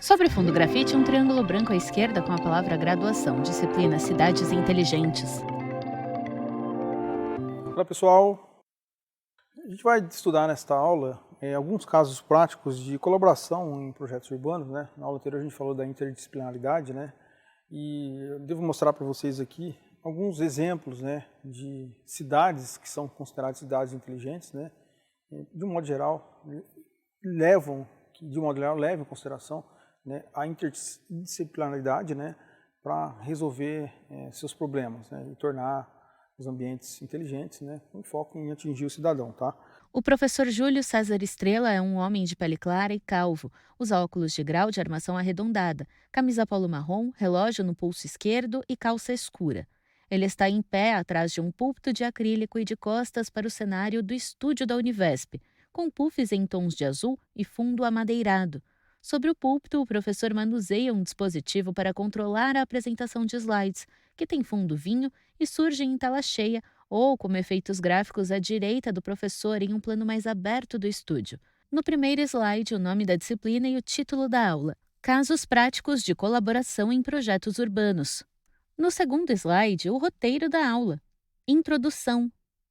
Sobre fundo grafite, um triângulo branco à esquerda com a palavra graduação, disciplina Cidades Inteligentes. Olá pessoal, a gente vai estudar nesta aula alguns casos práticos de colaboração em projetos urbanos, né? Na aula anterior a gente falou da interdisciplinaridade, né? E eu devo mostrar para vocês aqui alguns exemplos, né, de cidades que são consideradas cidades inteligentes, né? De um modo geral, levam em consideração, né, a interdisciplinaridade, né, para resolver seus problemas, né, e tornar os ambientes inteligentes, né, com foco em atingir o cidadão, tá? O professor Júlio César Estrela é um homem de pele clara e calvo, usa óculos de grau de armação arredondada, camisa polo marrom, relógio no pulso esquerdo e calça escura. Ele está em pé atrás de um púlpito de acrílico e de costas para o cenário do estúdio da Univesp, com puffs em tons de azul e fundo amadeirado. Sobre o púlpito, o professor manuseia um dispositivo para controlar a apresentação de slides, que tem fundo vinho e surge em tela cheia ou como efeitos gráficos à direita do professor em um plano mais aberto do estúdio. No primeiro slide, o nome da disciplina e o título da aula: Casos práticos de colaboração em projetos urbanos. No segundo slide, o roteiro da aula: Introdução,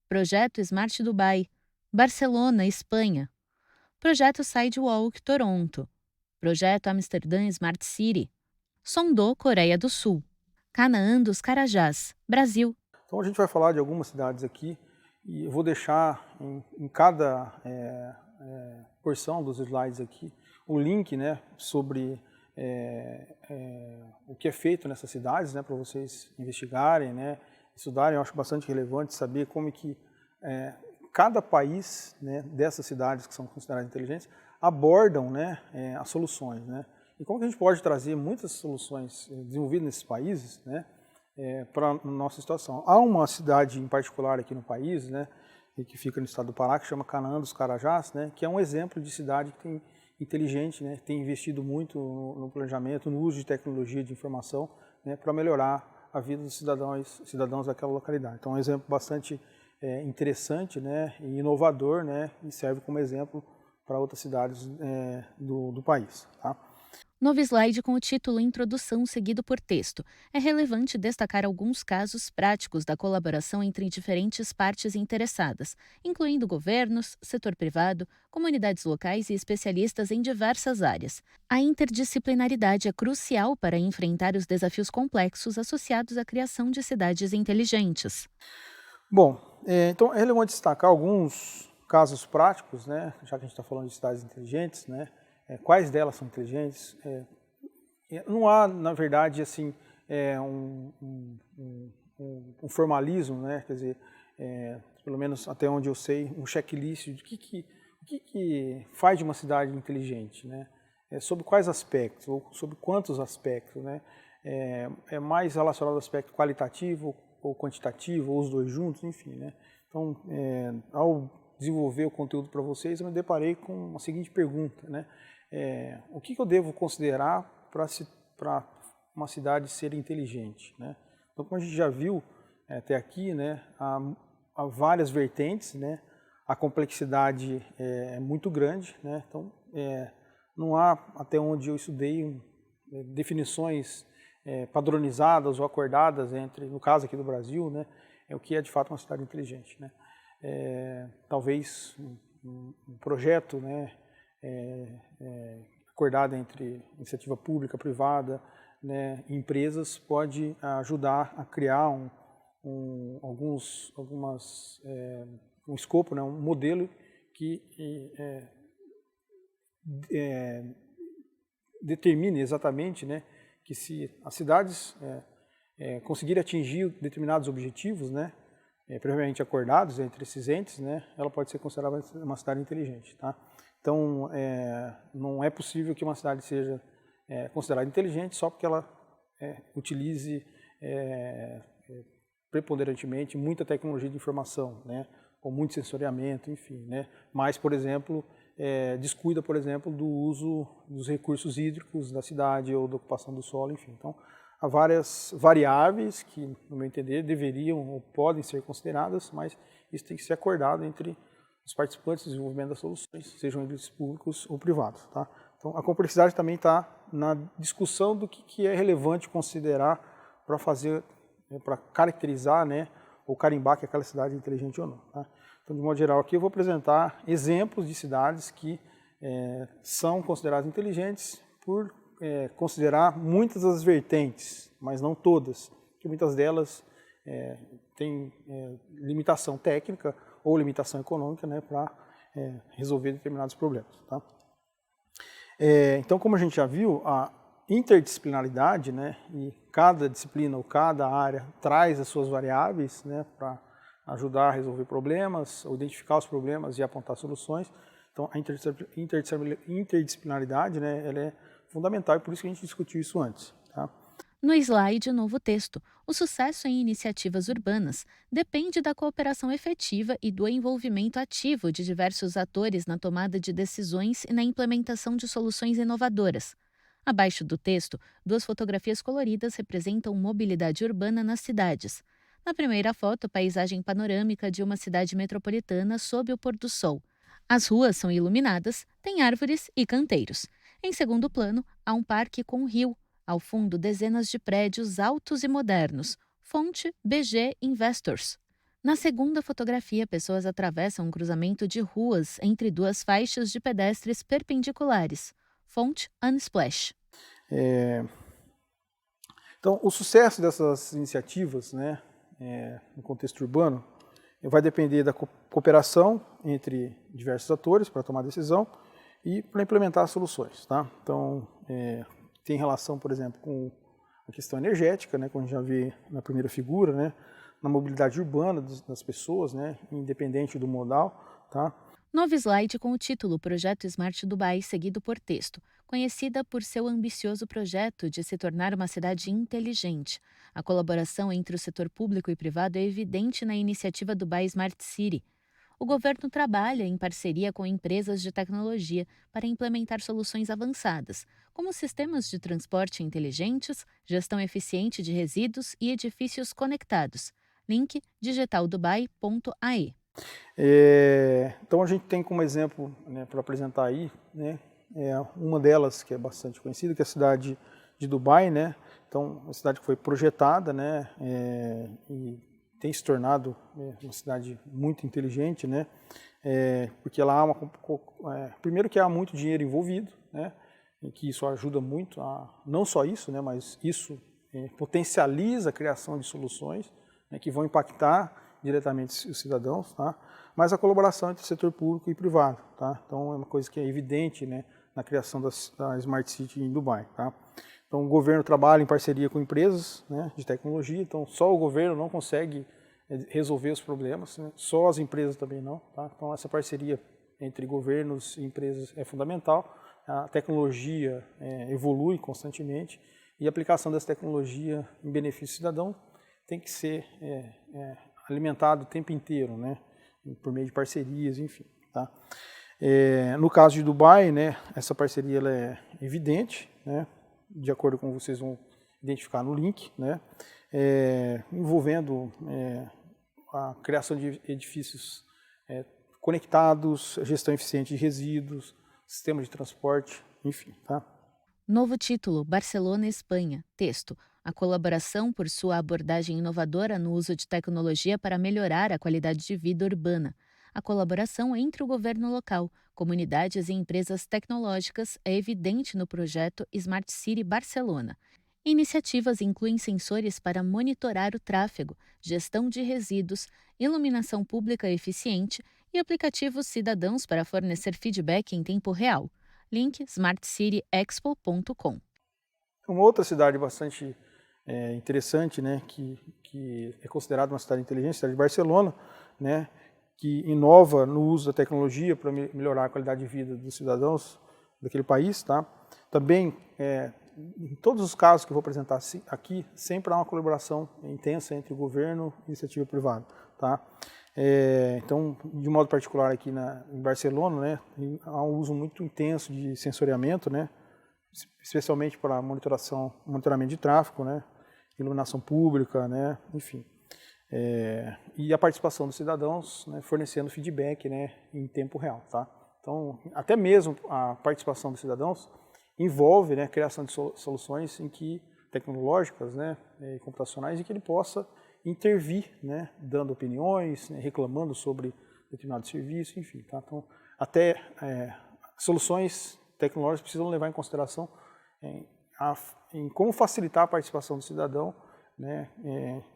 Projeto Smart Dubai, Barcelona, Espanha. Projeto Sidewalk, Toronto. Projeto Amsterdã Smart City. Sondô, Coreia do Sul. Canaã dos Carajás, Brasil. Então a gente vai falar de algumas cidades aqui e eu vou deixar em cada porção dos slides aqui o link, né, sobre o que é feito nessas cidades, né, para vocês investigarem, né, estudarem. Eu acho bastante relevante saber como é que cada país, né, dessas cidades que são consideradas inteligentes abordam, né, as soluções, né, e como que a gente pode trazer muitas soluções desenvolvidas nesses países, né, para a nossa situação. Há uma cidade em particular aqui no país, né, que fica no estado do Pará, que chama Canaã dos Carajás, né, que é um exemplo de cidade que tem inteligente, né, tem investido muito no planejamento, no uso de tecnologia de informação, né, para melhorar a vida dos cidadãos daquela localidade. Então é um exemplo bastante interessante, né, e inovador, né, e serve como exemplo para outras cidades do país. Tá? Novo slide com o título Introdução seguido por texto. É relevante destacar alguns casos práticos da colaboração entre diferentes partes interessadas, incluindo governos, setor privado, comunidades locais e especialistas em diversas áreas. A interdisciplinaridade é crucial para enfrentar os desafios complexos associados à criação de cidades inteligentes. Bom, então é relevante destacar alguns casos práticos, né, já que a gente está falando de cidades inteligentes, né, quais delas são inteligentes. Não há, na verdade, assim, um formalismo, né, quer dizer, pelo menos até onde eu sei, um checklist de o que faz de uma cidade inteligente, né, sobre quais aspectos, ou sobre quantos aspectos, né, é mais relacionado ao aspecto qualitativo ou quantitativo, ou os dois juntos, enfim, né. Então, ao desenvolver o conteúdo para vocês, eu me deparei com a seguinte pergunta, né, o que eu devo considerar para uma cidade ser inteligente, né? Então, como a gente já viu até aqui, né, há várias vertentes, né, a complexidade é muito grande, né, então não há, até onde eu estudei, definições padronizadas ou acordadas entre, no caso aqui do Brasil, né, o que é de fato uma cidade inteligente, né? Talvez um projeto, né, acordado entre iniciativa pública, privada, né, e empresas, pode ajudar a criar um escopo, né, um modelo que determine exatamente, né, que se as cidades conseguirem atingir determinados objetivos, né, previamente acordados entre esses entes, né, ela pode ser considerada uma cidade inteligente. Tá? Então, não é possível que uma cidade seja considerada inteligente só porque ela utilize preponderantemente muita tecnologia de informação, né, ou muito sensoriamento, enfim, né, mas, por exemplo, descuida, por exemplo, do uso dos recursos hídricos da cidade ou da ocupação do solo, enfim. Então, há várias variáveis que, no meu entender, deveriam ou podem ser consideradas, mas isso tem que ser acordado entre os participantes do desenvolvimento das soluções, sejam eles públicos ou privados. Tá? Então, Então, a complexidade também está na discussão do que é relevante considerar para fazer, para caracterizar, né, ou carimbar que aquela cidade é inteligente ou não. Tá? Então, de modo geral, aqui eu vou apresentar exemplos de cidades que são consideradas inteligentes por considerar muitas das vertentes, mas não todas, porque muitas delas têm limitação técnica ou limitação econômica, né, para resolver determinados problemas. Tá? Então, como a gente já viu, a interdisciplinaridade, né, e cada disciplina ou cada área traz as suas variáveis, né, para ajudar a resolver problemas, ou identificar os problemas e apontar soluções. Então, a interdisciplinaridade, né, ela é fundamental e por isso que a gente discutiu isso antes. Tá? No slide, novo texto. O sucesso em iniciativas urbanas depende da cooperação efetiva e do envolvimento ativo de diversos atores na tomada de decisões e na implementação de soluções inovadoras. Abaixo do texto, 2 fotografias coloridas representam mobilidade urbana nas cidades. Na primeira foto, paisagem panorâmica de uma cidade metropolitana sob o pôr do sol. As ruas são iluminadas, têm árvores e canteiros. Em segundo plano, há um parque com um rio. Ao fundo, dezenas de prédios altos e modernos. Fonte BG Investors. Na segunda fotografia, pessoas atravessam um cruzamento de ruas entre 2 faixas de pedestres perpendiculares. Fonte Unsplash. Então, o sucesso dessas iniciativas, né, no contexto urbano, vai depender da cooperação entre diversos atores para tomar decisão e para implementar soluções. Tá? Então, tem relação, por exemplo, com a questão energética, né, como a gente já vê na primeira figura, né, na mobilidade urbana das pessoas, né, independente do modal. Tá? Novo slide com o título Projeto Smart Dubai, seguido por texto. Conhecida por seu ambicioso projeto de se tornar uma cidade inteligente. A colaboração entre o setor público e privado é evidente na iniciativa Dubai Smart City. O governo trabalha em parceria com empresas de tecnologia para implementar soluções avançadas, como sistemas de transporte inteligentes, gestão eficiente de resíduos e edifícios conectados. Link digitaldubai.ae. Então a gente tem como exemplo, né, para apresentar aí, né, uma delas que é bastante conhecida, que é a cidade de Dubai, né? Então, uma cidade que foi projetada, né, e tem se tornado uma cidade muito inteligente, né? Porque ela há primeiro que há muito dinheiro envolvido, né? E que isso ajuda muito não só isso, né, mas isso potencializa a criação de soluções, né, que vão impactar diretamente os cidadãos, tá? Mas a colaboração entre o setor público e privado, tá? Então é uma coisa que é evidente, né, na criação da Smart City em Dubai, tá? Então o governo trabalha em parceria com empresas, né, de tecnologia, então só o governo não consegue resolver os problemas, né? Só as empresas também não, tá? Então essa parceria entre governos e empresas é fundamental. A tecnologia evolui constantemente e a aplicação dessa tecnologia em benefício do cidadão tem que ser alimentado o tempo inteiro, né, por meio de parcerias, enfim. Tá? No caso de Dubai, né, essa parceria ela é evidente, né, de acordo com vocês vão identificar no link, né, envolvendo a criação de edifícios conectados, gestão eficiente de resíduos, sistema de transporte, enfim. Tá? Novo título, Barcelona, Espanha. Texto. A colaboração por sua abordagem inovadora no uso de tecnologia para melhorar a qualidade de vida urbana. A colaboração entre o governo local, comunidades e empresas tecnológicas é evidente no projeto Smart City Barcelona. Iniciativas incluem sensores para monitorar o tráfego, gestão de resíduos, iluminação pública eficiente e aplicativos cidadãos para fornecer feedback em tempo real. Link smartcityexpo.com. Uma outra cidade bastante interessante, né, que é considerada uma cidade inteligente, a cidade de Barcelona, né, que inova no uso da tecnologia para melhorar a qualidade de vida dos cidadãos daquele país. Tá? Também, em todos os casos que eu vou apresentar aqui, sempre há uma colaboração intensa entre o governo e a iniciativa privada. Tá? Então, de modo particular aqui em Barcelona, né, há um uso muito intenso de sensoriamento, né, especialmente para monitoramento de tráfego, né, iluminação pública, né, enfim. E a participação dos cidadãos, né, fornecendo feedback, né, em tempo real. Tá? Então, até mesmo a participação dos cidadãos envolve, né, a criação de soluções tecnológicas, né, e computacionais, em que ele possa intervir, né, dando opiniões, né, reclamando sobre determinado serviço, enfim. Tá? Então, até soluções tecnológicas precisam levar em consideração em como facilitar a participação do cidadão, né,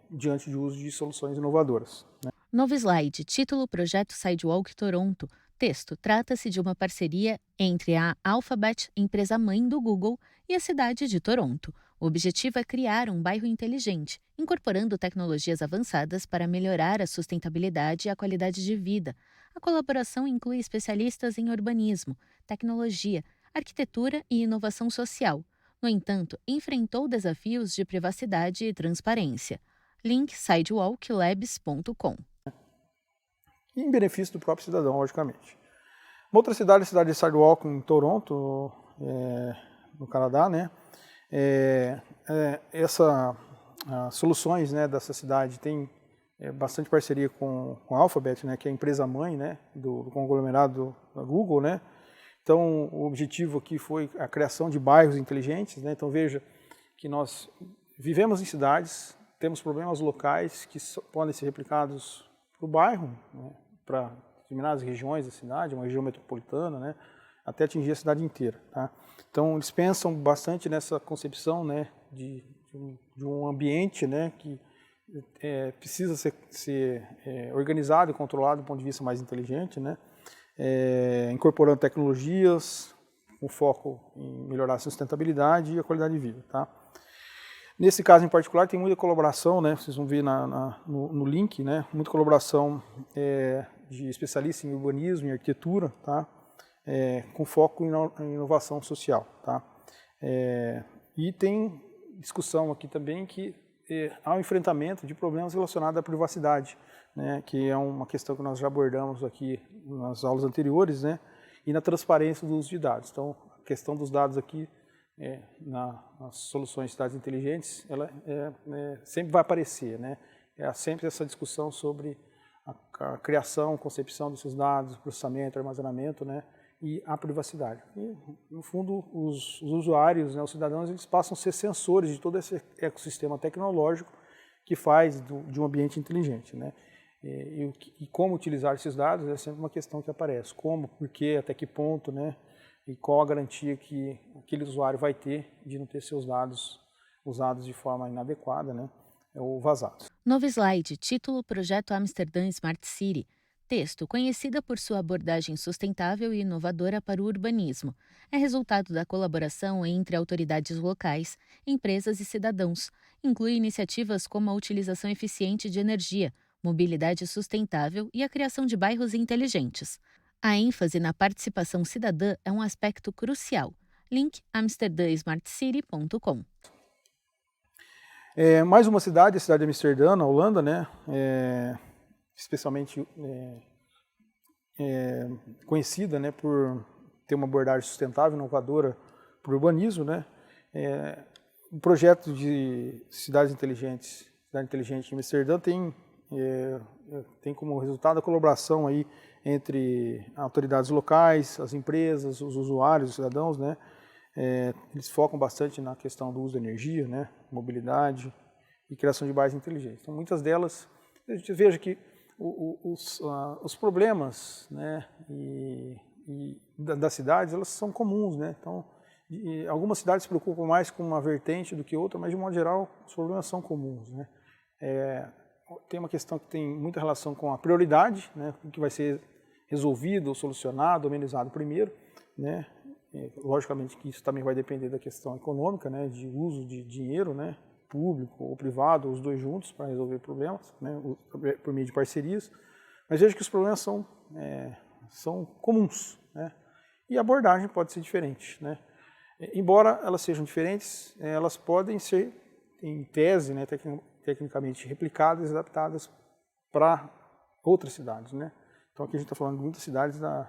diante do uso de soluções inovadoras. Né? Novo slide, título Projeto Sidewalk Toronto. Texto, trata-se de uma parceria entre a Alphabet, empresa-mãe do Google, e a cidade de Toronto. O objetivo é criar um bairro inteligente, incorporando tecnologias avançadas para melhorar a sustentabilidade e a qualidade de vida. A colaboração inclui especialistas em urbanismo, tecnologia, arquitetura e inovação social. No entanto, enfrentou desafios de privacidade e transparência. Link sidewalklabs.com. E em benefício do próprio cidadão, logicamente. Uma outra cidade, a cidade de Sidewalk, em Toronto, no Canadá, né? As soluções, né, dessa cidade têm bastante parceria com a Alphabet, né, que é a empresa-mãe, né, do conglomerado da Google, né? Então, o objetivo aqui foi a criação de bairros inteligentes, né? Então, veja que nós vivemos em cidades, temos problemas locais que podem ser replicados para o bairro, né, para determinadas regiões da cidade, uma região metropolitana, né, até atingir a cidade inteira. Tá? Então, eles pensam bastante nessa concepção, né, de um ambiente, né, que precisa ser organizado e controlado do ponto de vista mais inteligente, né, incorporando tecnologias com foco em melhorar a sustentabilidade e a qualidade de vida. Tá? Nesse caso em particular tem muita colaboração, né, vocês vão ver no link, né, muita colaboração de especialistas em urbanismo e arquitetura, tá, com foco em inovação social. Tá. E tem discussão aqui também que há um enfrentamento de problemas relacionados à privacidade, né, que é uma questão que nós já abordamos aqui nas aulas anteriores, né, e na transparência do uso de dados. Então, a questão dos dados aqui, nas soluções de cidades inteligentes, ela sempre vai aparecer, né? Sempre essa discussão sobre a criação, concepção desses dados, processamento, armazenamento, né? E a privacidade. E, no fundo, os usuários, né, os cidadãos, eles passam a ser sensores de todo esse ecossistema tecnológico que faz de um ambiente inteligente, né? E como utilizar esses dados é sempre uma questão que aparece. Como, por quê, até que ponto, né? E qual a garantia que aquele usuário vai ter de não ter seus dados usados de forma inadequada, né, ou vazados. Novo slide, título Projeto Amsterdã Smart City. Texto, conhecida por sua abordagem sustentável e inovadora para o urbanismo. É resultado da colaboração entre autoridades locais, empresas e cidadãos. Inclui iniciativas como a utilização eficiente de energia, mobilidade sustentável e a criação de bairros inteligentes. A ênfase na participação cidadã é um aspecto crucial. Link amsterdãsmartcity.com. Mais uma cidade, a cidade de Amsterdã, na Holanda, né, especialmente conhecida, né, por ter uma abordagem sustentável, inovadora para o urbanismo, né. O projeto de cidade inteligente em Amsterdã tem como resultado a colaboração aí entre autoridades locais, as empresas, os usuários, os cidadãos, né? Eles focam bastante na questão do uso da energia, né? Mobilidade e criação de bairros inteligentes. Então, muitas delas, a gente veja que os problemas, né, das cidades, elas são comuns, né? Então, algumas cidades se preocupam mais com uma vertente do que outra, mas de modo geral os problemas são comuns, né? Tem uma questão que tem muita relação com a prioridade, né, o que vai ser resolvido, ou solucionado, amenizado primeiro, né? Logicamente que isso também vai depender da questão econômica, né, de uso de dinheiro, né, público ou privado, os dois juntos para resolver problemas, né, por meio de parcerias. Mas veja que os problemas são comuns, né, e a abordagem pode ser diferente, né. Embora elas sejam diferentes, elas podem ser, em tese, né, tecnicamente replicadas e adaptadas para outras cidades, né? Então aqui a gente está falando de muitas cidades da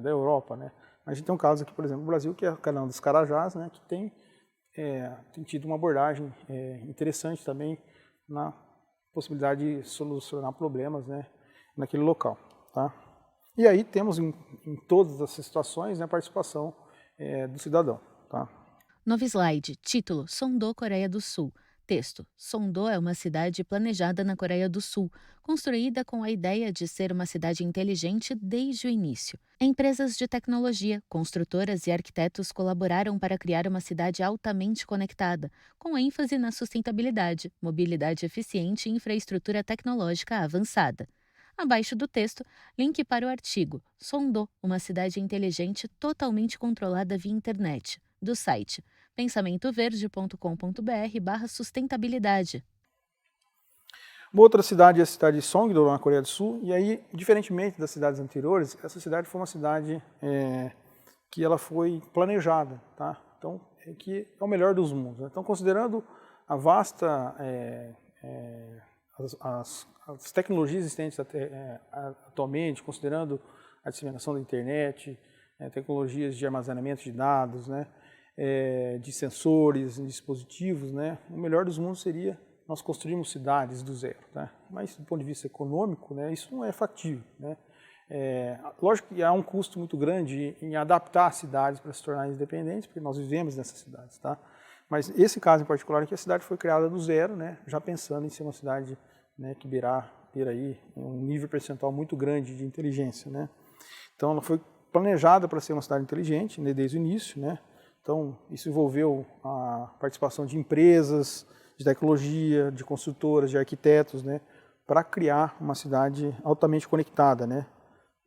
Europa, né? Mas a gente tem um caso aqui, por exemplo, no Brasil, que é o Canal dos Carajás, né? Que tem tido uma abordagem interessante também na possibilidade de solucionar problemas, né, naquele local, tá? E aí temos em todas essas situações, né, a participação do cidadão. Tá? Novo slide. Título: Sondô, Coreia do Sul. Texto: Sondô é uma cidade planejada na Coreia do Sul, construída com a ideia de ser uma cidade inteligente desde o início. Empresas de tecnologia, construtoras e arquitetos colaboraram para criar uma cidade altamente conectada, com ênfase na sustentabilidade, mobilidade eficiente e infraestrutura tecnológica avançada. Abaixo do texto, link para o artigo Sondô, uma cidade inteligente totalmente controlada via internet, do site pensamentoverde.com.br/sustentabilidade. Uma outra cidade é a cidade de Songdo, na Coreia do Sul, e aí, diferentemente das cidades anteriores, essa cidade foi uma cidade que ela foi planejada, tá? Então, que é o melhor dos mundos. Né? Então, considerando a vasta, as tecnologias existentes atualmente, considerando a disseminação da internet, tecnologias de armazenamento de dados, né? De sensores, dispositivos, né? O melhor dos mundos seria nós construirmos cidades do zero, tá? Mas do ponto de vista econômico, né, isso não é factível, né? Lógico que há um custo muito grande em adaptar as cidades para se tornarem independentes, porque nós vivemos nessas cidades, tá? Mas esse caso em particular é que a cidade foi criada do zero, né, já pensando em ser uma cidade, né, que beira aí um nível percentual muito grande de inteligência, né? Então ela foi planejada para ser uma cidade inteligente, né, desde o início, né? Então isso envolveu a participação de empresas, de tecnologia, de construtoras, de arquitetos, né, para criar uma cidade altamente conectada, né,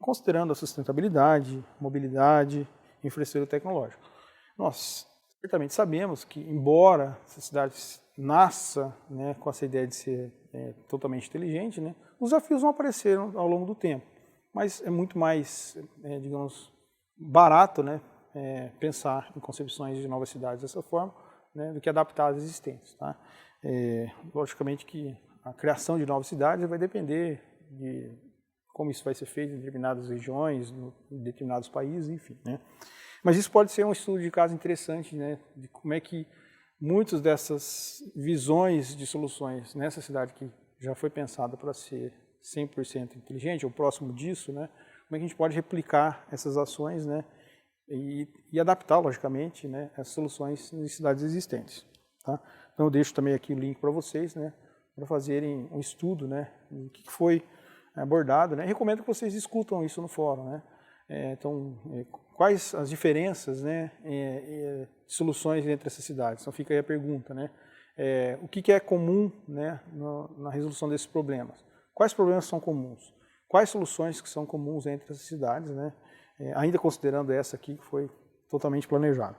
considerando a sustentabilidade, mobilidade, infraestrutura tecnológica. Nós certamente sabemos que, embora essa cidade nasça, né, com essa ideia de ser totalmente inteligente, né, os desafios vão aparecer ao longo do tempo, mas é muito mais, digamos, barato, né, pensar em concepções de novas cidades dessa forma, né, do que adaptar as existentes. Tá? Logicamente que a criação de novas cidades vai depender de como isso vai ser feito em determinadas regiões, em determinados países, enfim. Né? Mas isso pode ser um estudo de caso interessante, né, de como é que muitas dessas visões de soluções nessa cidade que já foi pensada para ser 100% inteligente, ou próximo disso, né, como é que a gente pode replicar essas ações, né, e adaptar, logicamente, né, as soluções em cidades existentes. Tá? Então eu deixo também aqui o link para vocês, né, para fazerem um estudo, né, do que foi abordado. Né? Recomendo que vocês discutam isso no fórum. Né? Então, quais as diferenças, né, de soluções entre essas cidades? Então fica aí a pergunta. Né? O que é comum, né, na resolução desses problemas? Quais problemas são comuns? Quais soluções que são comuns entre essas cidades, né? Ainda considerando essa aqui que foi totalmente planejada.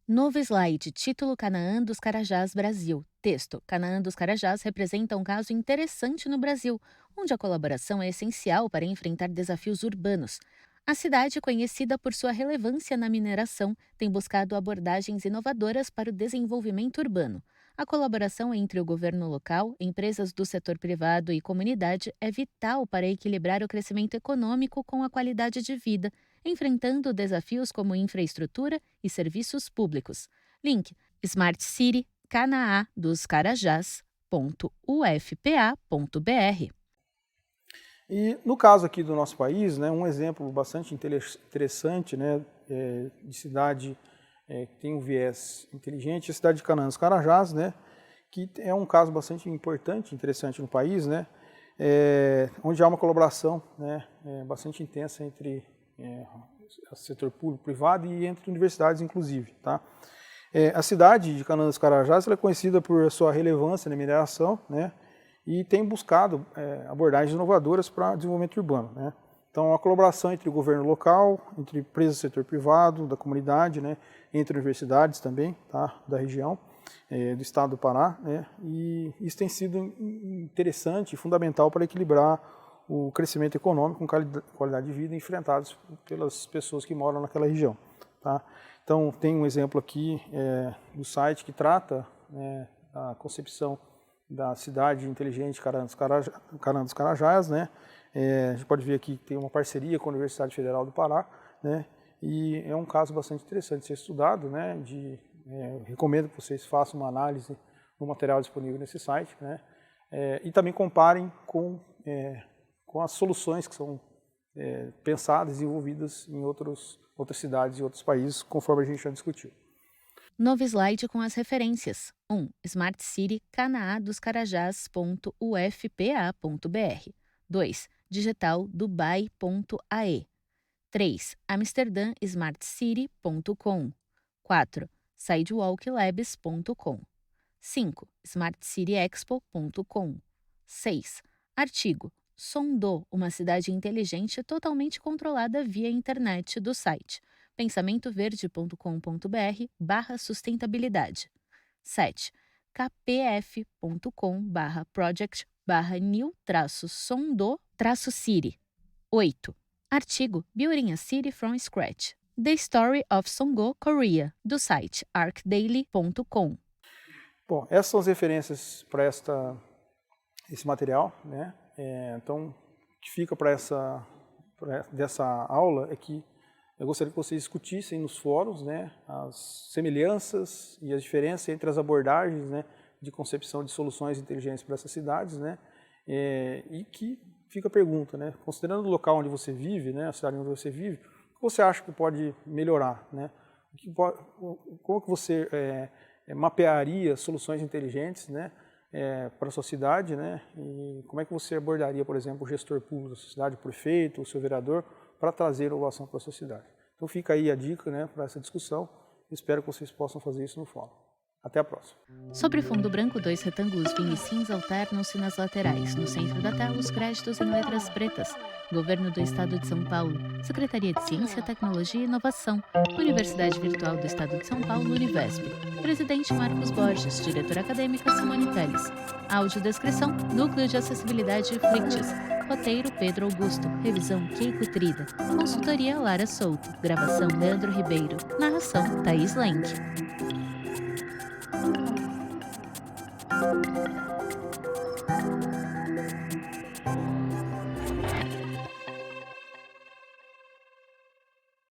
Novo slide. Título: Canaã dos Carajás, Brasil. Texto: Canaã dos Carajás representa um caso interessante no Brasil, onde a colaboração é essencial para enfrentar desafios urbanos. A cidade, conhecida por sua relevância na mineração, tem buscado abordagens inovadoras para o desenvolvimento urbano. A colaboração entre o governo local, empresas do setor privado e comunidade é vital para equilibrar o crescimento econômico com a qualidade de vida, enfrentando desafios como infraestrutura e serviços públicos. Link: Smart City Canaã dos Carajás.ufpa.br. E no caso aqui do nosso país, né, um exemplo bastante interessante, né, de cidade que tem um viés inteligente, é a cidade de Canaã dos Carajás, né, que é um caso bastante importante, interessante no país, né, onde há uma colaboração, né, bastante intensa entre o setor público, privado e entre universidades, inclusive. Tá? A cidade de Canaã dos Carajás ela é conhecida por sua relevância na mineração, né, e tem buscado abordagens inovadoras para o desenvolvimento urbano. Né? Então, a colaboração entre o governo local, entre empresas do setor privado, da comunidade, né, entre universidades também, tá, da região, do estado do Pará, né, e isso tem sido interessante e fundamental para equilibrar o crescimento econômico com qualidade de vida enfrentados pelas pessoas que moram naquela região. Tá? Então, tem um exemplo aqui do site que trata da concepção da cidade inteligente Canaã dos Carajás, né? A gente pode ver aqui que tem uma parceria com a Universidade Federal do Pará, né? E é um caso bastante interessante de ser estudado, né? Recomendo que vocês façam uma análise no material disponível nesse site, né? E também comparem com as soluções que são pensadas e desenvolvidas em outras cidades e outros países, conforme a gente já discutiu. Novo slide com as referências. 1. Smart City canaadoscarajás.ufpa.br. 2. Digital dubai.ae. 3. amsterdamsmartcity.com. 4. sidewalklabs.com. 5. smartcityexpo.com. 6. Artigo. Sondou, uma cidade inteligente totalmente controlada via internet, do site pensamentoverde.com.br/sustentabilidade. 7. kpf.com/project/new-sondou-city. 8. Artigo Building a City from Scratch. The Story of Songo, Korea, do site arcdaily.com. Bom, essas são as referências para esse material, né? Então, o que fica dessa aula é que eu gostaria que vocês discutissem nos fóruns, né, as semelhanças e as diferenças entre as abordagens, né, de concepção de soluções inteligentes para essas cidades, né, e que fica a pergunta, né, considerando o local onde você vive, né, a cidade onde você vive, o que você acha que pode melhorar, né? Como que você mapearia soluções inteligentes, né, para a sua cidade, né? E como é que você abordaria, por exemplo, o gestor público da sua cidade, o prefeito, o seu vereador, para trazer inovação para a sua cidade? Então fica aí a dica, né, para essa discussão. Espero que vocês possam fazer isso no fórum. Até a próxima. Sobre fundo branco, 2 retângulos vinho e cinza alternam-se nas laterais. No centro da tela, os créditos em letras pretas. Governo do Estado de São Paulo. Secretaria de Ciência, Tecnologia e Inovação. Universidade Virtual do Estado de São Paulo, Univesp. Presidente Marcos Borges. Diretora acadêmica Simone Teles. Audiodescrição, Núcleo de Acessibilidade Flictis. Roteiro Pedro Augusto. Revisão Keiko Trida. Consultoria Lara Souto. Gravação Leandro Ribeiro. Narração Thaís Lenk.